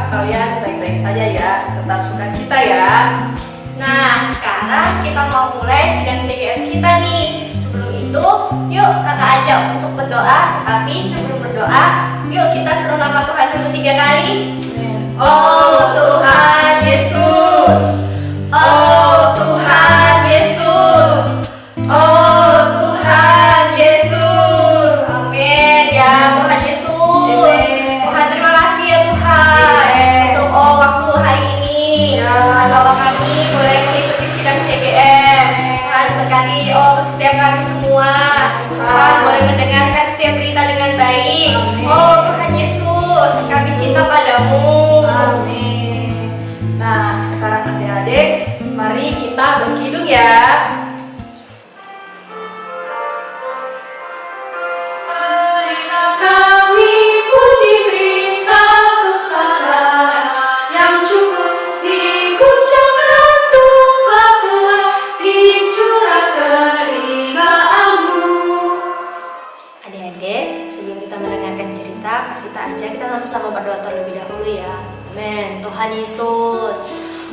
kalian baik-baik saja ya, tetap sukacita ya. Nah, sekarang kita mau mulai sidang CGM kita nih. Sebelum itu, yuk kakak ajak untuk berdoa. Tapi sebelum berdoa, yuk kita seru nama Tuhan dulu 3 kali. Oh Tuhan Yesus, oh Tuhan Yesus, oh Tuhan Yesus. Amin ya Tuhan Yesus. Tuhan terima kasih ya Tuhan untuk waktu hari ini. Tuhan bawa kami boleh mengikuti sidang CGM. Tuhan berkati setiap kami semua. Tuhan boleh mendengarkan setiap berita dengan baik. Oh Tuhan Yesus, kami cinta padamu. Amin. Nah, sekarang adik-adik, mari kita berkidung ya. Kami pun diberi satu kata yang cukup dikucapkan tumpah ruah dicurah keribaanmu. Adik-adik, sebelum kita mendengarkan cerita, kita ajak kita sama-sama berdoa terlebih dahulu ya. Amin. Tuhan Yesus,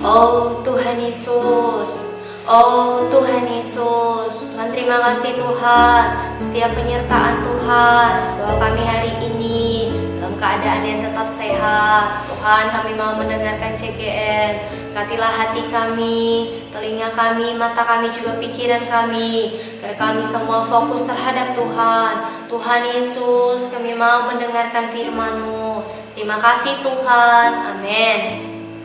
oh Tuhan Yesus, oh Tuhan Yesus, Tuhan terima kasih Tuhan setiap penyertaan Tuhan bahwa kami hari ini dalam keadaan yang tetap sehat. Tuhan, kami mau mendengarkan CGM. Katilah hati kami, telinga kami, mata kami, juga pikiran kami, agar kami semua fokus terhadap Tuhan. Tuhan Yesus, kami mau mendengarkan firman-Mu. Terima kasih Tuhan. Amin.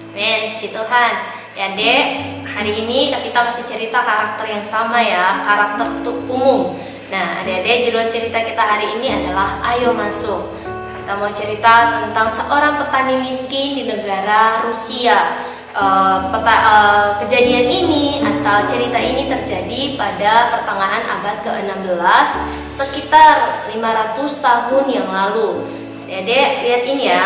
Amin. Puji Tuhan. Ya Dek, hari ini kita masih cerita karakter yang sama ya, karakter umum. Nah, adik-adik, judul cerita kita hari ini adalah Ayo Masuk. Kita mau cerita tentang seorang petani miskin di negara Rusia. Kejadian ini atau cerita ini terjadi pada pertengahan abad ke-16, sekitar 500 tahun yang lalu. Adik, lihat ini ya.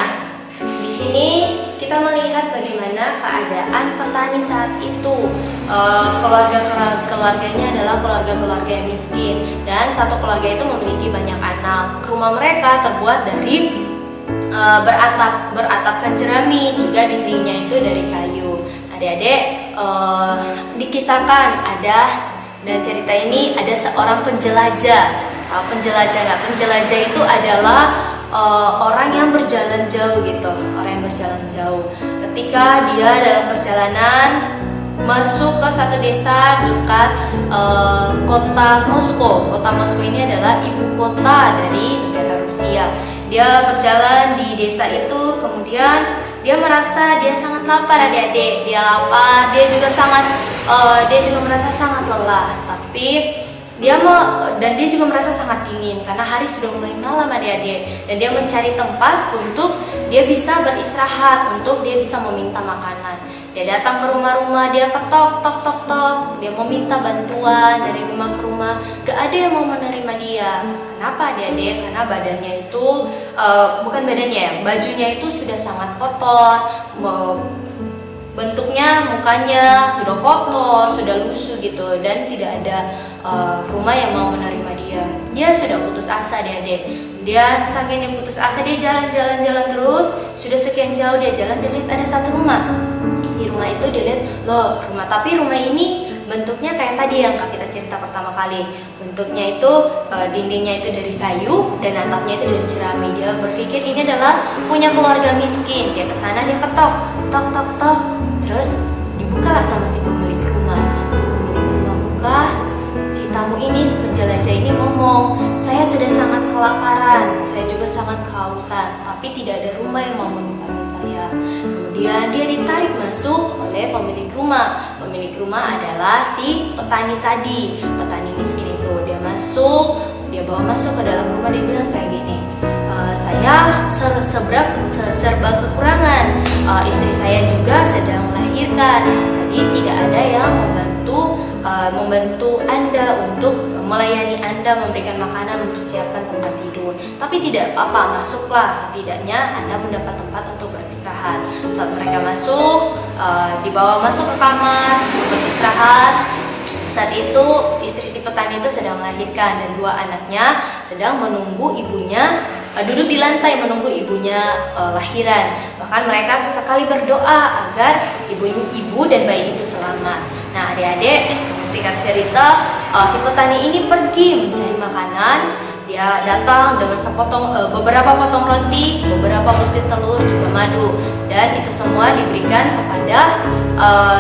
Di sini kita melihat bagaimana keadaan petani saat itu. Keluarganya adalah keluarga yang miskin, dan satu keluarga itu memiliki banyak anak. Rumah mereka terbuat dari beratapkan jerami, juga dindingnya itu dari kayu. Adik-adik, dikisahkan dan cerita ini ada seorang penjelajah. Penjelajah itu adalah orang yang berjalan jauh gitu, Ketika dia dalam perjalanan masuk ke satu desa dekat kota Moskow. Kota Moskow ini adalah ibu kota dari negara Rusia. Dia berjalan di desa itu, kemudian dia merasa dia sangat lapar, adik-adik. Dia lapar, dia juga merasa sangat lelah. Tapi dia juga merasa sangat dingin karena hari sudah mulai malam, adik-adik. Dan dia mencari tempat untuk dia bisa beristirahat, untuk dia bisa meminta makanan. Dia datang ke rumah-rumah, dia ketok, tok. Dia mau minta bantuan dari rumah ke rumah. Gak ada yang mau menerima dia. Kenapa, adik-adik? Karena badannya itu, bajunya itu sudah sangat kotor. Bentuknya, mukanya sudah kotor, sudah lusuh gitu, dan tidak ada rumah yang mau menerima dia. Dia sudah putus asa, adik-adik. Dia saking dia putus asa, dia jalan terus. Sudah sekian jauh dia jalan, dia lihat ada satu rumah. Di rumah itu dia lihat, tapi rumah ini bentuknya kayak tadi yang kita cerita pertama kali. Bentuknya itu dindingnya itu dari kayu dan atapnya itu dari jerami. Dia berpikir ini adalah punya keluarga miskin. Dia kesana, dia ketok, tok. Terus dibukalah sama si pemilik rumah. Si pemilik rumah buka, si tamu ini, si penjelajah ini ngomong, saya sudah sangat kelaparan, saya juga sangat kehausan, tapi tidak ada rumah yang mau menempati saya. Kemudian dia ditarik masuk oleh pemilik rumah. Pemilik rumah adalah si petani tadi, petani miskin itu. Dia bawa masuk ke dalam rumah. Dia bilang kayak gini, saya serba kekurangan, istri saya juga sedang melahirkan, jadi tidak ada yang membantu Anda untuk melayani Anda, memberikan makanan, mempersiapkan tempat tidur. Tapi tidak apa, masuklah, setidaknya Anda mendapat tempat untuk beristirahat. Saat mereka masuk, dibawa masuk ke kamar untuk beristirahat. Saat itu istri si petani itu sedang melahirkan dan dua anaknya sedang menunggu ibunya duduk di lantai menunggu ibunya lahiran. Bahkan mereka sekali berdoa agar ibu dan bayi itu selamat. Nah, adik-adik, singkat cerita, si petani ini pergi mencari makanan. Dia datang dengan beberapa potong roti, beberapa butir telur, juga madu, dan itu semua diberikan kepada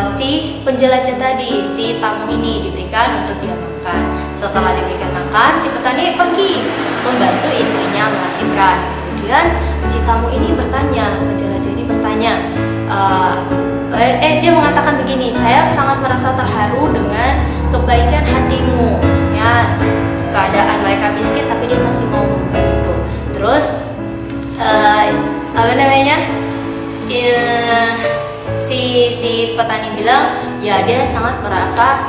si penjelajah tadi, si tamu ini diberikan untuk dia makan. Setelah diberikan makan, si petani pergi membantu istrinya melahirkan. Kemudian si tamu ini bertanya, penjelajah ini bertanya, dia mengatakan begini, saya sangat merasa terharu dengan kebaikan hatimu, ya. Keadaan mereka miskin tapi dia masih mau membantu. Terus si petani bilang, ya dia merasa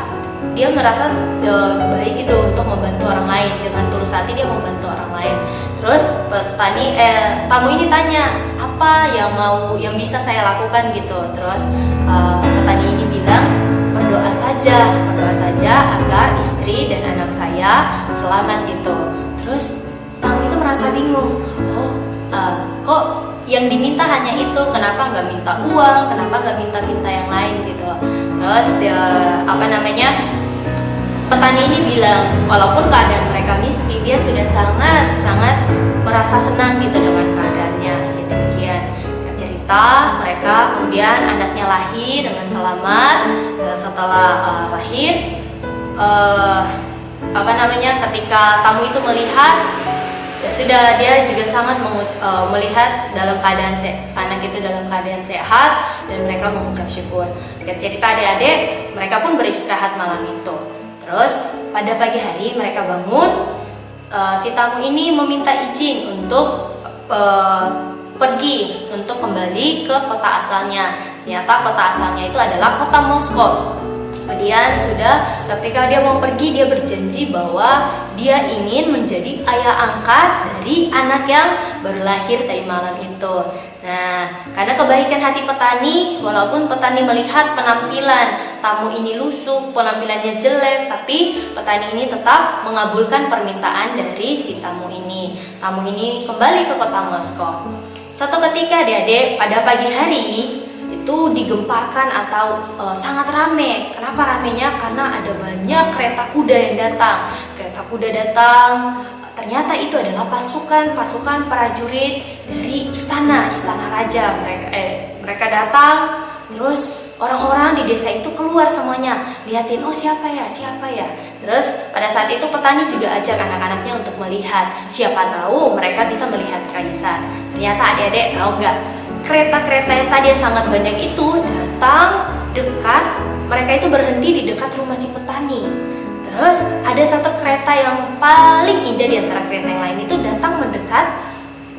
baik gitu untuk membantu orang lain, dengan tulus hati dia membantu orang lain. Terus tamu ini tanya, apa yang bisa saya lakukan gitu. Terus petani ini bilang, berdoa saja agar istri dan anak saya selamat gitu. Terus tamu itu merasa bingung, kok yang diminta hanya itu, kenapa nggak minta uang, kenapa nggak minta yang lain gitu. Terus petani ini bilang, walaupun keadaan mereka miskin, dia sudah sangat merasa senang gitu dengan keadaannya. Ya demikian cerita mereka. Kemudian anaknya lahir dengan selamat. Setelah lahir, ketika tamu itu melihat, ya sudah, dia juga sangat melihat anak itu dalam keadaan sehat, dan mereka mengucap syukur. Singkat cerita adik-adik, mereka pun beristirahat malam itu. Terus pada pagi hari mereka bangun, si tamu ini meminta izin untuk pergi untuk kembali ke kota asalnya. Ternyata kota asalnya itu adalah kota Moskow. Kemudian ketika dia mau pergi, dia berjanji bahwa dia ingin menjadi ayah angkat dari anak yang baru lahir tadi malam itu. Nah, karena kebaikan hati petani, walaupun petani melihat penampilan tamu ini lusuh, penampilannya jelek, tapi petani ini tetap mengabulkan permintaan dari si tamu ini. Tamu ini kembali ke kota Moskow. Satu ketika adik-adik, pada pagi hari itu digemparkan atau sangat ramai. Kenapa ramainya? Karena ada banyak kereta kuda yang datang. Kereta kuda datang, ternyata itu adalah pasukan prajurit dari istana raja. Mereka datang, terus orang-orang di desa itu keluar semuanya, liatin, siapa ya. Terus pada saat itu petani juga ajak anak-anaknya untuk melihat, siapa tahu mereka bisa melihat kaisar. Ternyata adik-adik tahu nggak? Kereta-kereta yang tadi yang sangat banyak itu datang dekat, mereka itu berhenti di dekat rumah si petani. Terus ada satu kereta yang paling indah di antara kereta yang lain itu datang mendekat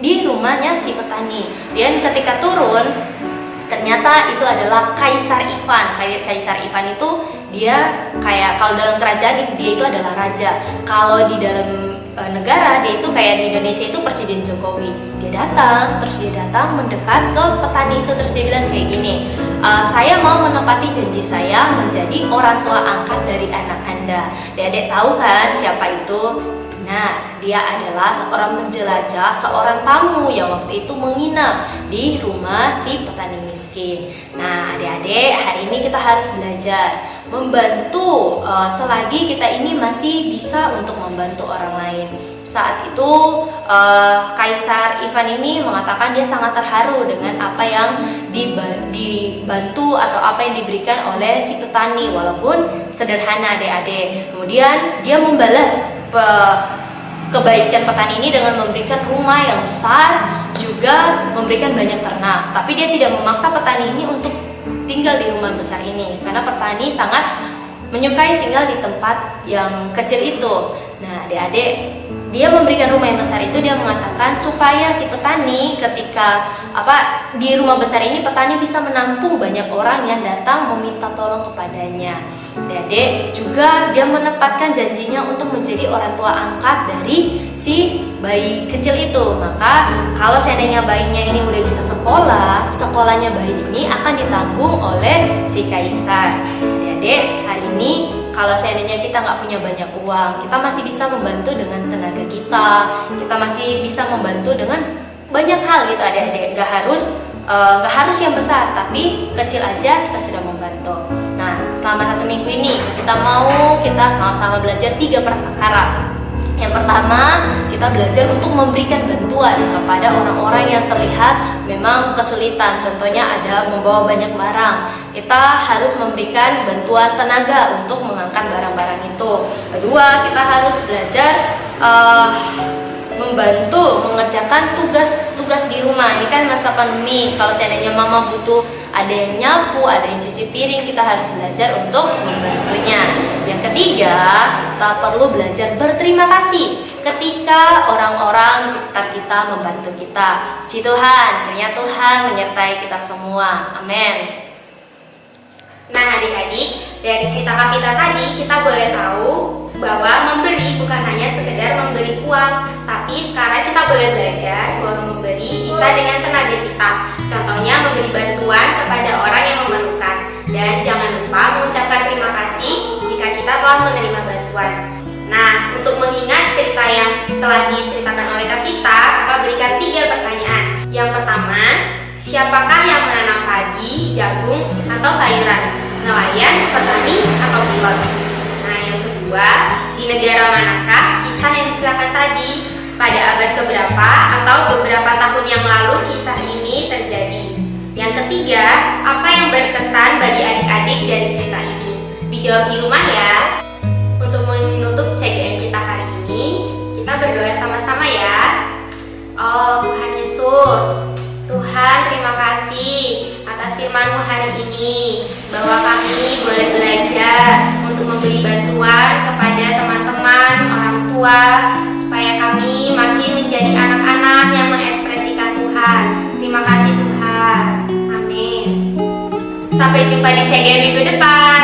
di rumahnya si petani. Dan ketika turun, ternyata itu adalah Kaisar Ivan. Kaisar Ivan itu dia kayak, kalau dalam kerajaan dia itu adalah raja. Kalau di dalam negara dia itu kayak di Indonesia itu Presiden Jokowi. Dia datang mendekat ke petani itu, terus dia bilang kayak gini, saya mau menepati janji saya menjadi orang tua angkat dari anak Anda. Adik tahu kan siapa itu? Nah, dia adalah seorang penjelajah, seorang tamu yang waktu itu menginap di rumah si petani miskin. Nah, adik-adik, hari ini kita harus belajar membantu selagi kita ini masih bisa untuk membantu orang lain. Saat itu Kaisar Ivan ini mengatakan dia sangat terharu dengan apa yang dibantu atau apa yang diberikan oleh si petani, walaupun sederhana adik-adik. Kemudian dia membalas kebaikan petani ini dengan memberikan rumah yang besar, juga memberikan banyak ternak. Tapi dia tidak memaksa petani ini untuk tinggal di rumah besar ini, karena petani sangat menyukai tinggal di tempat yang kecil itu. Nah, adik-adik, dia memberikan rumah yang besar itu, dia mengatakan supaya si petani ketika di rumah besar ini, petani bisa menampung banyak orang yang datang meminta tolong kepadanya. Adik-adik, juga dia menepatkan janjinya untuk menjadi orang tua angkat dari si bayi kecil itu. Maka kalau seandainya bayinya ini udah bisa sekolah, sekolahnya bayi ini akan ditanggung oleh si kaisar. Adik-adik, hari ini kalau seandainya kita nggak punya banyak uang, kita masih bisa membantu dengan tenaga kita, kita masih bisa membantu dengan banyak hal gitu adik-adik. Nggak harus yang besar, tapi kecil aja kita sudah membantu. Nah, selama 1 minggu ini kita sama-sama belajar 3 perkara. Yang pertama, kita belajar untuk memberikan bantuan kepada orang-orang yang terlihat memang kesulitan. Contohnya ada membawa banyak barang. Kita harus memberikan bantuan tenaga untuk mengangkat barang-barang itu. Kedua, kita harus belajar membantu mengerjakan tugas-tugas di rumah. Ini kan masa pandemi. Kalau seandainya mama butuh ada yang nyapu, ada yang cuci piring, kita harus belajar untuk membantunya. Yang ketiga, kita perlu belajar berterima kasih ketika orang-orang di sekitar kita membantu kita. Puji Tuhan, kiranya Tuhan menyertai kita semua. Amin. Nah adik-adik, dari cerita Kapita tadi kita boleh tahu bahwa memberi bukan hanya sekedar memberi uang, tapi sekarang kita boleh belajar bahwa memberi bisa dengan tenaga kita. Contohnya memberi bantuan kepada orang yang memerlukan. Dan jangan lupa mengucapkan terima kasih jika kita telah menerima bantuan. Nah, untuk mengingat cerita yang telah diceritakan oleh Kapita, Kakak berikan 3 pertanyaan. Yang pertama, siapakah yang menanam padi, jagung, atau sayuran? Nelayan, petani, atau pilot? Nah, yang kedua, di negara manakah kisah yang diceritakan tadi? Pada abad keberapa atau beberapa tahun yang lalu kisah ini terjadi? Yang ketiga, apa yang berkesan bagi adik-adik dari cerita ini? Dijawab di rumah ya. Untuk menutup CGM kita hari ini, kita berdoa sama-sama ya. Oh Tuhan Yesus, Tuhan terima kasih atas firman-Mu hari ini, bahwa kami boleh belajar untuk memberi bantuan kepada teman-teman, orang tua, supaya kami makin menjadi anak-anak yang mengekspresikan Tuhan. Terima kasih Tuhan. Amin. Sampai jumpa di CGM minggu depan.